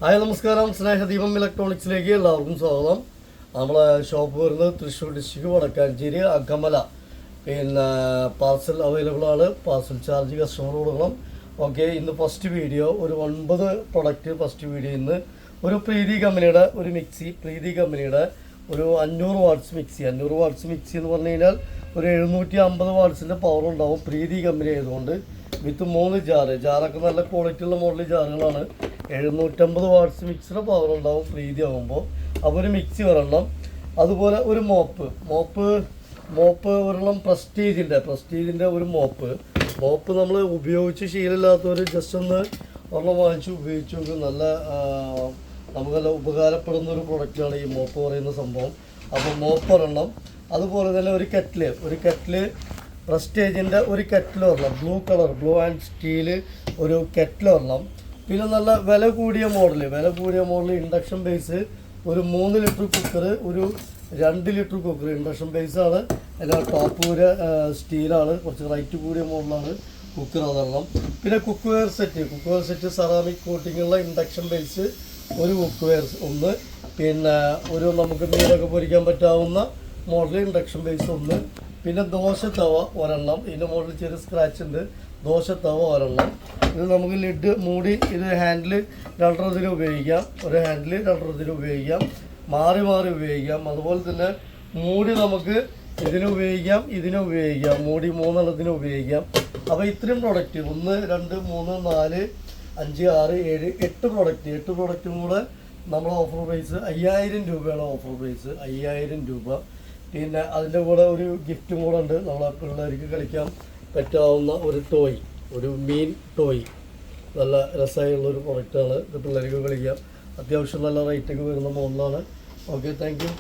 Hi നമസ്കാരം, സ്നേഹദീപം ഇലക്ട്രോണിക്സിലേക്ക് എല്ലാവർക്കും സ്വാഗതം. നമ്മളെ ഷോപ്പ് വരുന്നത് തൃശ്ശൂർ ഡിസ്ട്രിക്ട് വടക്കാഞ്ചേരി അകമല. പിന്നെ പാർസൽ അവൈലബിൾ ആണ്. പാർസൽ ചാർജ് കസ്റ്റമർ കൊടുക്കണം. ഓക്കെ, ഇന്ന് ഫസ്റ്റ് വീഡിയോ ഒരു 9 പ്രൊഡക്റ്റ് ഫസ്റ്റ് വീഡിയോ. ഇന്ന് ഒരു പ്രീതി കമ്പനിയുടെ ഒരു മിക്സി, പ്രീതി കമ്പനിയുടെ ഒരു 500 വാട്ട്സ് മിക്സി. 500 വാട്ട്സ് മിക്സി എന്ന് പറഞ്ഞു കഴിഞ്ഞാൽ ഒരു 750 വാട്ട്സിൻ്റെ പവർ ഉണ്ടാവും. പ്രീതി കമ്പനി ആയതുകൊണ്ട് വിത്ത് 3 ജാറൊക്കെ നല്ല ക്വാളിറ്റി ഉള്ള മോഡൽ ജാറുകളാണ്. 750 വാട്ട്സ് മിക്സിയുടെ പവർ ഉണ്ടാവും പ്രീതി ആകുമ്പോൾ. അപ്പോൾ ഒരു മിക്സി ഒരെണ്ണം, അതുപോലെ ഒരു മോപ്പ് ഒരെണ്ണം പ്രസ്റ്റീജിൻ്റെ ഒരു മോപ്പ് നമ്മൾ ഉപയോഗിച്ച് ശീലമില്ലാത്തവർ ജസ്റ്റ് ഒരെണ്ണം വാങ്ങിച്ച് ഉപയോഗിച്ച് നോക്കും. നമുക്കെല്ല ഉപകാരപ്പെടുന്ന ഒരു പ്രൊഡക്റ്റാണ് ഈ മോപ്പ് പറയുന്ന സംഭവം. അപ്പോൾ മോപ്പ് ഒരെണ്ണം, അതുപോലെ തന്നെ ഒരു കെറ്റില് പ്രസ്റ്റേജിൻ്റെ ഒരു കെറ്റിൽ ഒരെണ്ണം, ബ്ലൂ ആൻഡ് സ്റ്റീല് ഒരു കെറ്റിൽ ഒരെണ്ണം. പിന്നെ നല്ല വില കൂടിയ മോഡൽ ഇൻഡക്ഷൻ ബേസ് ഒരു 3 ലിറ്റർ കുക്കർ, ഒരു 2 ലിറ്റർ കുക്കർ ഇൻഡക്ഷൻ ബേസാണ്. എല്ലാം ടോപ്പ് സ്റ്റീലാണ്, കുറച്ച് റേറ്റ് കൂടിയ മോഡലാണ് കുക്കർ അതെണ്ണം. പിന്നെ കുക്ക് വെയർ സെറ്റ് സെറാമിക് കോട്ടിങ്ങുള്ള ഇൻഡക്ഷൻ ബേസ് ഒരു കുക്ക് വെയർ ഒന്ന്. പിന്നെ ഒരു നമുക്ക് മീനൊക്കെ പൊരിക്കാൻ പറ്റാവുന്ന മോഡൽ ഇൻഡക്ഷൻ ബേസ് ഒന്ന്. പിന്നെ ദോശത്തവ ഒരെണ്ണം, ഇതിൻ്റെ മോഡൽ ചെറിയ സ്ക്രാച്ച് ഉണ്ട്. ദോശത്തവ ഒരെണ്ണം. ഇത് നമുക്ക് ലിഡ് മൂടി, ഇത് ഹാൻഡിൽ 2 ഉപയോഗിക്കാം, ഒരു ഹാൻഡിൽ 2 ഉപയോഗിക്കാം, മാറി ഉപയോഗിക്കാം. അതുപോലെ തന്നെ മൂടി നമുക്ക് ഇതിന് ഉപയോഗിക്കാം, മൂടി 3 ഉപയോഗിക്കാം. അപ്പോൾ ഇത്രയും പ്രൊഡക്റ്റ് 1, 2, 3, 4, 5, 6, 7, 8 പ്രൊഡക്റ്റും കൂടെ നമ്മളെ ഓഫർ പ്രൈസ് 5000 രൂപയാണ്. ഓഫർ പ്രൈസ് 5000 രൂപ. പിന്നെ അതിൻ്റെ കൂടെ ഒരു ഗിഫ്റ്റും കൂടെ ഉണ്ട്. നമ്മളെ പിള്ളേർക്ക് കളിക്കാൻ പറ്റാവുന്ന ഒരു മീൻ ടോയ്. നല്ല രസമായുള്ളൊരു പ്രൊഡക്റ്റാണ് ഇത്. പിള്ളേർക്ക് കളിക്കാം. അത്യാവശ്യം നല്ല റേറ്റൊക്കെ വരുന്ന മോഡലാണ്. Okay, thank you.